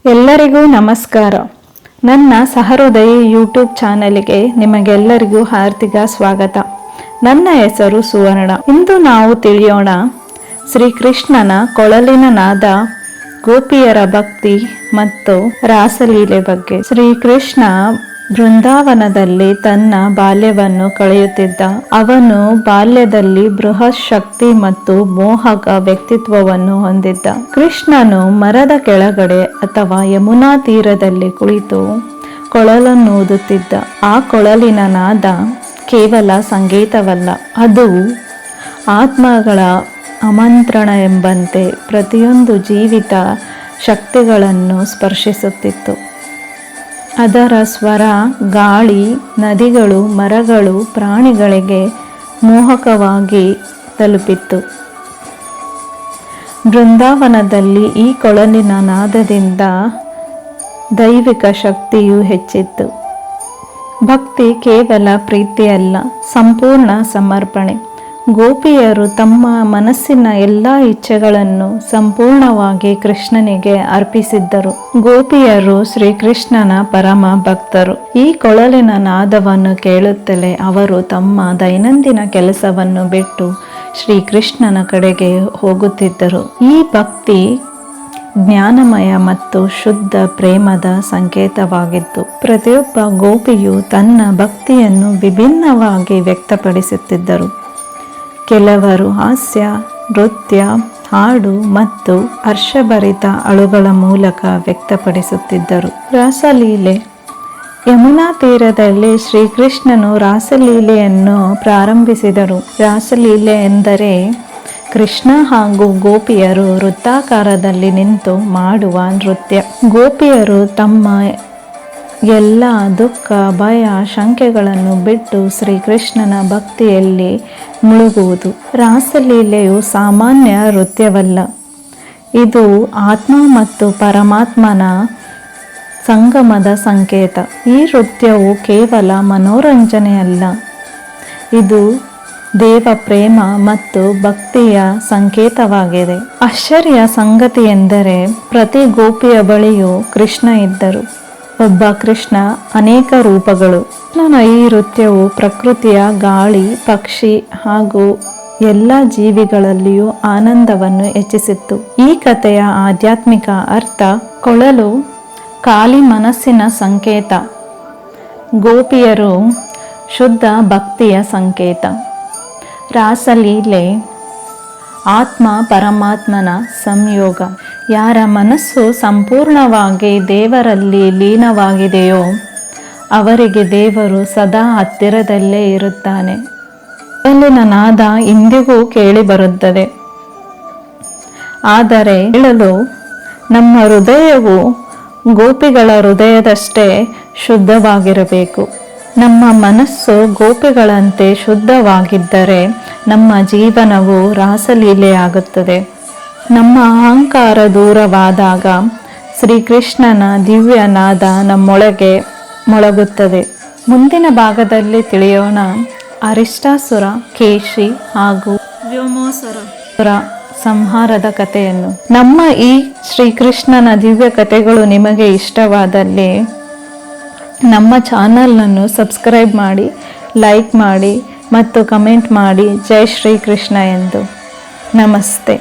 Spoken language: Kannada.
ಎಲ್ಲರಿಗೂ ನಮಸ್ಕಾರ. ನನ್ನ ಸಹೃದಯಿ ಯೂಟ್ಯೂಬ್ ಚಾನೆಲ್ಗೆ ನಿಮಗೆಲ್ಲರಿಗೂ ಹಾರ್ದಿಕ ಸ್ವಾಗತ. ನನ್ನ ಹೆಸರು ಸುವರ್ಣ. ಇಂದು ನಾವು ತಿಳಿಯೋಣ ಶ್ರೀಕೃಷ್ಣನ ಕೊಳಲಿನ ನಾದ, ಗೋಪಿಯರ ಭಕ್ತಿ ಮತ್ತು ರಾಸಲೀಲೆ ಬಗ್ಗೆ. ಶ್ರೀಕೃಷ್ಣ ಬೃಂದಾವನದಲ್ಲಿ ತನ್ನ ಬಾಲ್ಯವನ್ನು ಕಳೆಯುತ್ತಿದ್ದ. ಅವನು ಬಾಲ್ಯದಲ್ಲಿ ಬೃಹತ್ ಶಕ್ತಿ ಮತ್ತು ಮೋಹಕ ವ್ಯಕ್ತಿತ್ವವನ್ನು ಹೊಂದಿದ್ದ. ಕೃಷ್ಣನು ಮರದ ಕೆಳಗಡೆ ಅಥವಾ ಯಮುನಾ ತೀರದಲ್ಲಿ ಕುಳಿತು ಕೊಳಲನ್ನೂದುತ್ತಿದ್ದ. ಆ ಕೊಳಲಿನ ನಾದ ಕೇವಲ ಸಂಗೀತವಲ್ಲ, ಅದು ಆತ್ಮಗಳ ಆಮಂತ್ರಣ ಎಂಬಂತೆ ಪ್ರತಿಯೊಂದು ಜೀವಿತ ಶಕ್ತಿಗಳನ್ನು ಸ್ಪರ್ಶಿಸುತ್ತಿತ್ತು. ಅದರ ಸ್ವರ ಗಾಳಿ, ನದಿಗಳು, ಮರಗಳು, ಪ್ರಾಣಿಗಳಿಗೆ ಮೋಹಕವಾಗಿ ತಲುಪಿತ್ತು. ಬೃಂದಾವನದಲ್ಲಿ ಈ ಕೊಳಲಿನ ನಾದದಿಂದ ದೈವಿಕ ಶಕ್ತಿಯು ಹೆಚ್ಚಿತ್ತು. ಭಕ್ತಿ ಕೇವಲ ಪ್ರೀತಿಯಲ್ಲ, ಸಂಪೂರ್ಣ ಸಮರ್ಪಣೆ. ಗೋಪಿಯರು ತಮ್ಮ ಮನಸ್ಸಿನ ಎಲ್ಲ ಇಚ್ಛೆಗಳನ್ನು ಸಂಪೂರ್ಣವಾಗಿ ಕೃಷ್ಣನಿಗೆ ಅರ್ಪಿಸಿದ್ದರು. ಗೋಪಿಯರು ಶ್ರೀಕೃಷ್ಣನ ಪರಮ ಭಕ್ತರು. ಈ ಕೊಳಲಿನ ನಾದವನ್ನು ಕೇಳುತ್ತಲೇ ಅವರು ತಮ್ಮ ದೈನಂದಿನ ಕೆಲಸವನ್ನು ಬಿಟ್ಟು ಶ್ರೀಕೃಷ್ಣನ ಕಡೆಗೆ ಹೋಗುತ್ತಿದ್ದರು. ಈ ಭಕ್ತಿ ಜ್ಞಾನಮಯ ಮತ್ತು ಶುದ್ಧ ಪ್ರೇಮದ ಸಂಕೇತವಾಗಿತ್ತು. ಪ್ರತಿಯೊಬ್ಬ ಗೋಪಿಯು ತನ್ನ ಭಕ್ತಿಯನ್ನು ವಿಭಿನ್ನವಾಗಿ ವ್ಯಕ್ತಪಡಿಸುತ್ತಿದ್ದರು. ಕೆಲವರು ಹಾಸ್ಯ, ನೃತ್ಯ, ಹಾಡು ಮತ್ತು ಹರ್ಷಭರಿತ ಅಳುಗಳ ಮೂಲಕ ವ್ಯಕ್ತಪಡಿಸುತ್ತಿದ್ದರು. ರಾಸಲೀಲೆ. ಯಮುನಾ ತೀರದಲ್ಲಿ ಶ್ರೀಕೃಷ್ಣನು ರಾಸಲೀಲೆಯನ್ನು ಪ್ರಾರಂಭಿಸಿದರು. ರಾಸಲೀಲೆ ಎಂದರೆ ಕೃಷ್ಣ ಹಾಗೂ ಗೋಪಿಯರು ವೃತ್ತಾಕಾರದಲ್ಲಿ ನಿಂತು ಮಾಡುವ ನೃತ್ಯ. ಗೋಪಿಯರು ತಮ್ಮ ಎಲ್ಲ ದುಃಖ, ಭಯ, ಶಂಕೆಗಳನ್ನು ಬಿಟ್ಟು ಶ್ರೀಕೃಷ್ಣನ ಭಕ್ತಿಯಲ್ಲಿ ಮುಳುಗುವುದು. ರಾಸಲೀಲೆಯು ಸಾಮಾನ್ಯ ನೃತ್ಯವಲ್ಲ, ಇದು ಆತ್ಮ ಮತ್ತು ಪರಮಾತ್ಮನ ಸಂಗಮದ ಸಂಕೇತ. ಈ ನೃತ್ಯವು ಕೇವಲ ಮನೋರಂಜನೆಯಲ್ಲ, ಇದು ದೇವ ಪ್ರೇಮ ಮತ್ತು ಭಕ್ತಿಯ ಸಂಕೇತವಾಗಿದೆ. ಆಶ್ಚರ್ಯ ಸಂಗತಿ ಎಂದರೆ ಪ್ರತಿ ಗೋಪಿಯ ಬಳಿಯೂ ಕೃಷ್ಣ ಇದ್ದರು. ಒಬ್ಬ ಕೃಷ್ಣ, ಅನೇಕ ರೂಪಗಳು. ಕೃಷ್ಣನ ಈ ನೃತ್ಯವು ಪ್ರಕೃತಿಯ ಗಾಳಿ, ಪಕ್ಷಿ ಹಾಗೂ ಎಲ್ಲ ಜೀವಿಗಳಲ್ಲಿಯೂ ಆನಂದವನ್ನು ಹೆಚ್ಚಿಸಿತ್ತು. ಈ ಕಥೆಯ ಆಧ್ಯಾತ್ಮಿಕ ಅರ್ಥ: ಕೊಳಲು ಖಾಲಿ ಮನಸ್ಸಿನ ಸಂಕೇತ, ಗೋಪಿಯರು ಶುದ್ಧ ಭಕ್ತಿಯ ಸಂಕೇತ. ರಾಸಲೀಲೆ ಆತ್ಮ ಪರಮಾತ್ಮನ ಸಂಯೋಗ. ಯಾರ ಮನಸ್ಸು ಸಂಪೂರ್ಣವಾಗಿ ದೇವರಲ್ಲಿ ಲೀನವಾಗಿದೆಯೋ ಅವರಿಗೆ ದೇವರು ಸದಾ ಹತ್ತಿರದಲ್ಲೇ ಇರುತ್ತಾನೆ. ಕೊಳಲಿನ ನಾದ ಇಂದಿಗೂ ಕೇಳಿಬರುತ್ತದೆ, ಆದರೆ ಕೇಳಲು ನಮ್ಮ ಹೃದಯವು ಗೋಪಿಗಳ ಹೃದಯದಷ್ಟೇ ಶುದ್ಧವಾಗಿರಬೇಕು. ನಮ್ಮ ಮನಸ್ಸು ಗೋಪಿಗಳಂತೆ ಶುದ್ಧವಾಗಿದ್ದರೆ ನಮ್ಮ ಜೀವನವು ರಾಸಲೀಲೆಯಾಗುತ್ತದೆ. ನಮ್ಮ ಅಹಂಕಾರ ದೂರವಾದಾಗ ಶ್ರೀಕೃಷ್ಣನ ದಿವ್ಯ ನಾದ ನಮ್ಮೊಳಗೆ ಮೊಳಗುತ್ತದೆ. ಮುಂದಿನ ಭಾಗದಲ್ಲಿ ತಿಳಿಯೋಣ ಅರಿಷ್ಟಾಸುರ, ಕೇಶಿ ಹಾಗೂ ವ್ಯೋಮಾಸುರ ಸಂಹಾರದ ಕಥೆಯನ್ನು. ನಮ್ಮ ಈ ಶ್ರೀಕೃಷ್ಣನ ದಿವ್ಯ ಕಥೆಗಳು ನಿಮಗೆ ಇಷ್ಟವಾದಲ್ಲಿ ನಮ್ಮ ಚಾನಲನ್ನು ಸಬ್ಸ್ಕ್ರೈಬ್ ಮಾಡಿ, ಲೈಕ್ ಮಾಡಿ ಮತ್ತು ಕಮೆಂಟ್ ಮಾಡಿ. ಜೈ ಶ್ರೀಕೃಷ್ಣ ಎಂದು. ನಮಸ್ತೆ.